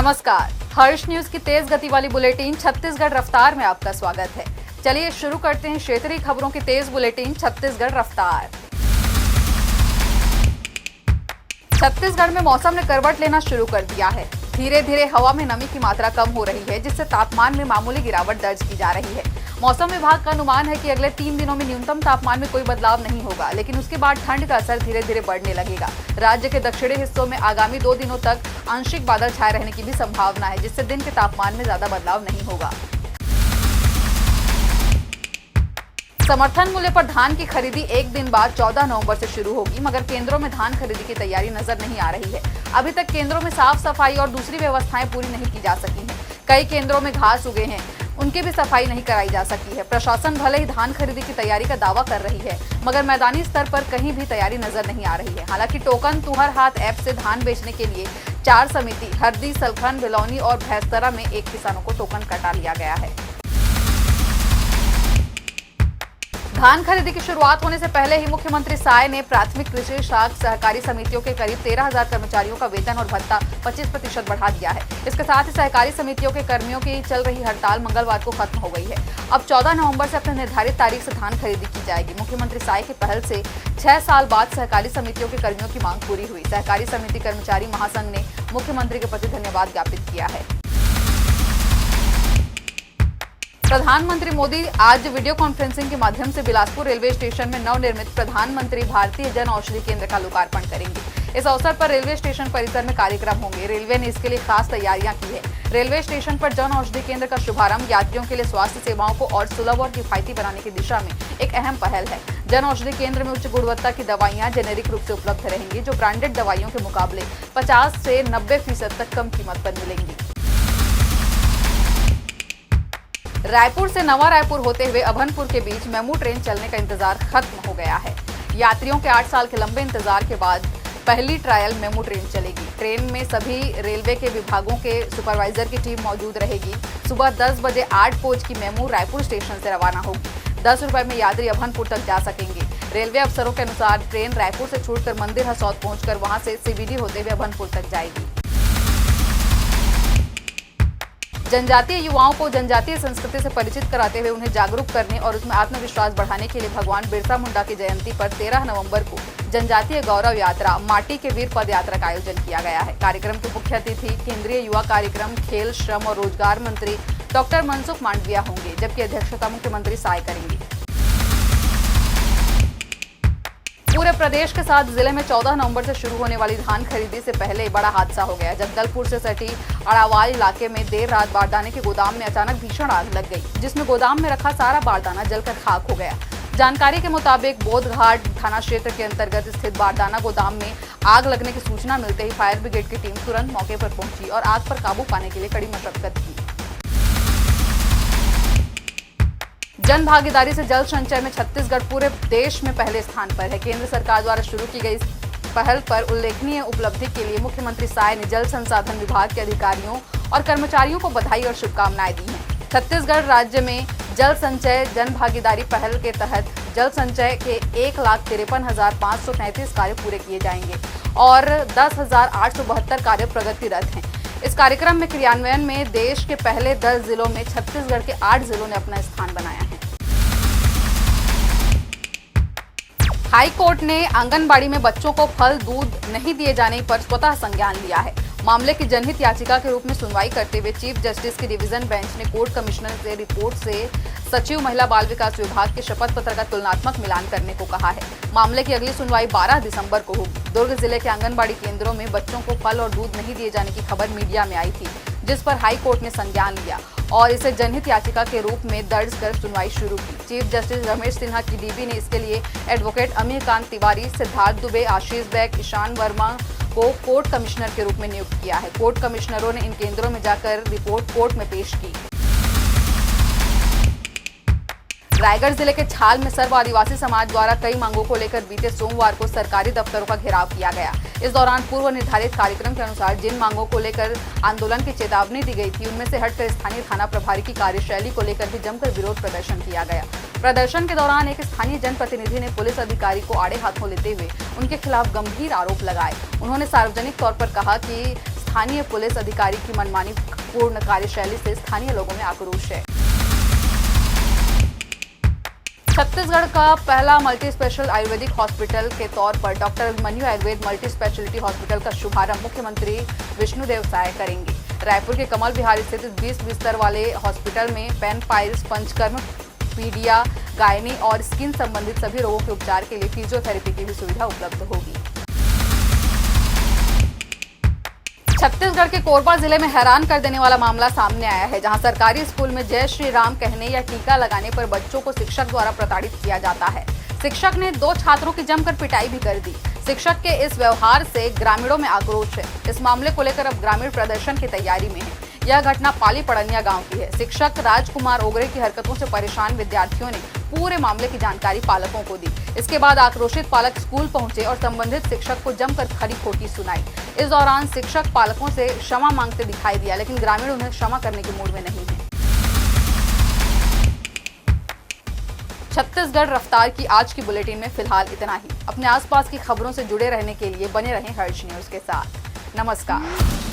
नमस्कार, हर्ष न्यूज की तेज गति वाली बुलेटिन छत्तीसगढ़ रफ्तार में आपका स्वागत है। चलिए शुरू करते हैं क्षेत्रीय खबरों की तेज बुलेटिन छत्तीसगढ़ रफ्तार। छत्तीसगढ़ में मौसम ने करवट लेना शुरू कर दिया है। धीरे धीरे हवा में नमी की मात्रा कम हो रही है, जिससे तापमान में मामूली गिरावट दर्ज की जा रही है। मौसम विभाग का अनुमान है कि अगले 3 दिनों में न्यूनतम तापमान में कोई बदलाव नहीं होगा, लेकिन उसके बाद ठंड का असर धीरे धीरे बढ़ने लगेगा। राज्य के दक्षिणी हिस्सों में आगामी 2 दिनों तक आंशिक बादल छाए रहने की भी संभावना है, जिससे दिन के तापमान में ज्यादा बदलाव नहीं होगा। समर्थन मूल्य पर धान की खरीदी एक दिन बाद 14 नवंबर से शुरू होगी, मगर केंद्रों में धान खरीदी की तैयारी नजर नहीं आ रही है। अभी तक केंद्रों में साफ सफाई और दूसरी व्यवस्थाएं पूरी नहीं की जा सकी हैं। कई केंद्रों में घास उगे हैं, उनकी भी सफाई नहीं कराई जा सकी है। प्रशासन भले ही धान खरीदी की तैयारी का दावा कर रही है, मगर मैदानी स्तर पर कहीं भी तैयारी नजर नहीं आ रही है। हालांकि टोकन तुहर हाथ ऐप से धान बेचने के लिए 4 समिति हरदी, सलखन, बिलौनी और भैंसतरा में 1 किसानों को टोकन कटा लिया गया है। धान खरीदी की शुरुआत होने से पहले ही मुख्यमंत्री साय ने प्राथमिक कृषि साख सहकारी समितियों के करीब 13,000 कर्मचारियों का वेतन और भत्ता 25% बढ़ा दिया है। इसके साथ ही सहकारी समितियों के कर्मियों की चल रही हड़ताल मंगलवार को खत्म हो गई है। अब 14 नवंबर से अपने निर्धारित तारीख से धान खरीदी की जाएगी। मुख्यमंत्री साय की पहल से 6 साल बाद सहकारी समितियों के कर्मियों की मांग पूरी हुई। सहकारी समिति कर्मचारी महासंघ ने मुख्यमंत्री के प्रति धन्यवाद ज्ञापित किया है। प्रधानमंत्री मोदी आज वीडियो कॉन्फ्रेंसिंग के माध्यम से बिलासपुर रेलवे स्टेशन में नवनिर्मित प्रधानमंत्री भारतीय जन औषधि केंद्र का लोकार्पण करेंगे। इस अवसर पर रेलवे स्टेशन परिसर में कार्यक्रम होंगे। रेलवे ने इसके लिए खास तैयारियां की है। रेलवे स्टेशन पर जन औषधि केंद्र का शुभारंभ यात्रियों के लिए स्वास्थ्य सेवाओं को और सुलभ और किफायती बनाने की दिशा में एक अहम पहल है। जन औषधि केंद्र में उच्च गुणवत्ता की दवाइयां जेनेरिक रूप से उपलब्ध रहेंगी, जो ब्रांडेड दवाइयों के मुकाबले 50 से 90% तक कम कीमत पर मिलेंगी। रायपुर से नवा रायपुर होते हुए अभनपुर के बीच मेमू ट्रेन चलने का इंतजार खत्म हो गया है। यात्रियों के 8 साल के लंबे इंतजार के बाद पहली ट्रायल मेमू ट्रेन चलेगी। ट्रेन में सभी रेलवे के विभागों के सुपरवाइजर की टीम मौजूद रहेगी। सुबह 10 बजे 8 कोच की मेमू रायपुर स्टेशन से रवाना होगी। 10 रुपए में यात्री अभनपुर तक जा सकेंगे। रेलवे अफसरों के अनुसार ट्रेन रायपुर से छूटकर मंदिर हसौद पहुंचकर वहां से सीबीडी होते हुए अभनपुर तक जाएगी। जनजातीय युवाओं को जनजातीय संस्कृति से परिचित कराते हुए उन्हें जागरूक करने और उसमें आत्मविश्वास बढ़ाने के लिए भगवान बिरसा मुंडा की जयंती पर 13 नवंबर को जनजातीय गौरव यात्रा माटी के वीर पद यात्रा का आयोजन किया गया है। कार्यक्रम के मुख्य अतिथि केंद्रीय युवा कार्यक्रम, खेल, श्रम और रोजगार मंत्री डॉक्टर मनसुख मांडविया होंगे, जबकि अध्यक्षता मुख्यमंत्री साय करेंगी। पूरे प्रदेश के साथ जिले में 14 नवंबर से शुरू होने वाली धान खरीदी से पहले बड़ा हादसा हो गया। जगदलपुर से सटी अड़ावाल इलाके में देर रात बारदाने के गोदाम में अचानक भीषण आग लग गई, जिसमें गोदाम में रखा सारा बारदाना जलकर खाक हो गया। जानकारी के मुताबिक बोधघाट थाना क्षेत्र के अंतर्गत स्थित बारदाना गोदाम में आग लगने की सूचना मिलते ही फायर ब्रिगेड की टीम तुरंत मौके पर पहुंची और आग पर काबू पाने के लिए कड़ी मशक्कत की। जन भागीदारी से जल संचय में छत्तीसगढ़ पूरे देश में पहले स्थान पर है। केंद्र सरकार द्वारा शुरू की गई इस पहल पर उल्लेखनीय उपलब्धि के लिए मुख्यमंत्री साय ने जल संसाधन विभाग के अधिकारियों और कर्मचारियों को बधाई और शुभकामनाएं दी हैं। छत्तीसगढ़ राज्य में जल संचय जन भागीदारी पहल के तहत जल संचय के 1,53,533 कार्य पूरे किए जाएंगे और 10,872 कार्य प्रगतिरत हैं। इस कार्यक्रम में क्रियान्वयन में देश के पहले 10 जिलों में छत्तीसगढ़ के 8 जिलों ने अपना स्थान बनाया है। हाई कोर्ट ने आंगनबाड़ी में बच्चों को फल दूध नहीं दिए जाने पर स्वतः संज्ञान लिया है। मामले की जनहित याचिका के रूप में सुनवाई करते हुए चीफ जस्टिस की डिवीजन बेंच ने कोर्ट कमिश्नर से रिपोर्ट से सचिव महिला बाल विकास विभाग के शपथ पत्र का तुलनात्मक मिलान करने को कहा है। मामले की अगली सुनवाई 12 दिसंबर को होगी। दुर्ग जिले के आंगनबाड़ी केंद्रों में बच्चों को फल और दूध नहीं दिए जाने की खबर मीडिया में आई थी, जिस पर हाई कोर्ट ने संज्ञान लिया और इसे जनहित याचिका के रूप में दर्ज कर सुनवाई शुरू की। चीफ जस्टिस रमेश सिन्हा की डीबी ने इसके लिए एडवोकेट अमीरकांत तिवारी, सिद्धार्थ दुबे, आशीष बैग, ईशान वर्मा को कोर्ट कमिश्नर के रूप में नियुक्त किया है। कोर्ट कमिश्नरों ने इन केंद्रों में जाकर रिपोर्ट कोर्ट में पेश की। रायगढ़ जिले के छाल में सर्व आदिवासी समाज द्वारा कई मांगों को लेकर बीते सोमवार को सरकारी दफ्तरों का घेराव किया गया। इस दौरान पूर्व निर्धारित कार्यक्रम के अनुसार जिन मांगों को लेकर आंदोलन की चेतावनी दी गई थी, उनमें से हटकर स्थानीय थाना प्रभारी की कार्यशैली को लेकर भी जमकर विरोध प्रदर्शन किया गया। प्रदर्शन के दौरान एक स्थानीय जनप्रतिनिधि ने पुलिस अधिकारी को आड़े हाथों लेते हुए उनके खिलाफ गंभीर आरोप लगाए। उन्होंने सार्वजनिक तौर पर कहा कि स्थानीय पुलिस अधिकारी की मनमानी पूर्ण कार्यशैली से स्थानीय लोगों में आक्रोश है। छत्तीसगढ़ का पहला मल्टी स्पेशल आयुर्वेदिक हॉस्पिटल के तौर पर doctor Abhimanyu Ayurveda multi speciality hospital का शुभारंभ मुख्यमंत्री विष्णुदेव साय करेंगे। रायपुर के कमल विहार स्थित 20 बिस्तर वाले हॉस्पिटल में पेन पाइल्स, पंचकर्म, पीडिया, गायनी और स्किन संबंधित सभी रोगों के उपचार के लिए फिजियोथेरेपी की भी सुविधा उपलब्ध होगी। छत्तीसगढ़ के कोरबा जिले में हैरान कर देने वाला मामला सामने आया है, जहां सरकारी स्कूल में जय श्री राम कहने या टीका लगाने पर बच्चों को शिक्षक द्वारा प्रताड़ित किया जाता है। शिक्षक ने 2 छात्रों की जमकर पिटाई भी कर दी। शिक्षक के इस व्यवहार से ग्रामीणों में आक्रोश है। इस मामले को लेकर अब ग्रामीण प्रदर्शन की तैयारी में है। यह घटना पाली पड़निया गांव की है। शिक्षक राजकुमार ओगरे की हरकतों से परेशान विद्यार्थियों ने पूरे मामले की जानकारी पालकों को दी। इसके बाद आक्रोशित पालक स्कूल पहुंचे और संबंधित शिक्षक को जमकर खरी खोटी सुनाई। इस दौरान शिक्षक पालकों से क्षमा मांगते दिखाई दिया, लेकिन ग्रामीण उन्हें क्षमा करने के मूड में नहीं है। छत्तीसगढ़ रफ्तार की आज की बुलेटिन में फिलहाल इतना ही। अपने आसपास की खबरों से जुड़े रहने के लिए बने रहें हर्ष न्यूज के साथ। नमस्कार।